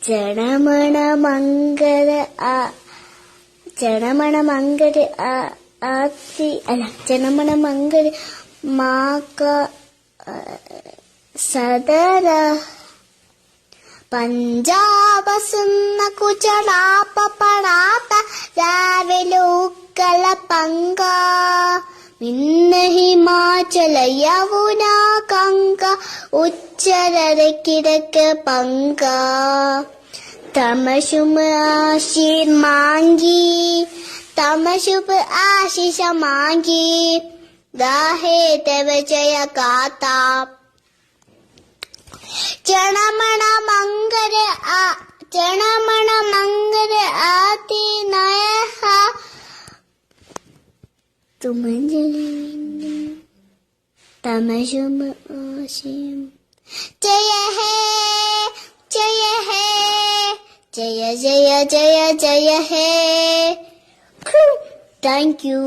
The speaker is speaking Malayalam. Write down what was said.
ജനമണ മംഗള ജനമണ മംഗള ആത്തി അല്ല ജനമണ മംഗള മാക സദര പഞ്ചാബ് സുന്ന കുചലാപ പടാപ രാവിലെ ഉക്കല പങ്ക ഇന്ന് ഹിമാചല യമുന കങ്ക ഉച്ചരര കിഴക്ക് പങ്ക തമശുമ ആശീർ മാങ്കി തമശുഭ ആശിഷ മാങ്കി ദാഹേ തവ ജയ ഗാത ജനമണ മംഗള ജനമണ മംഗള ആതി നയഃ തുമഞ്ജലി തമശുമ ആശിം ജയ ഹേ ജയ ഹേ ജയ ജയ ജയ ജയ ഹേ. Thank U.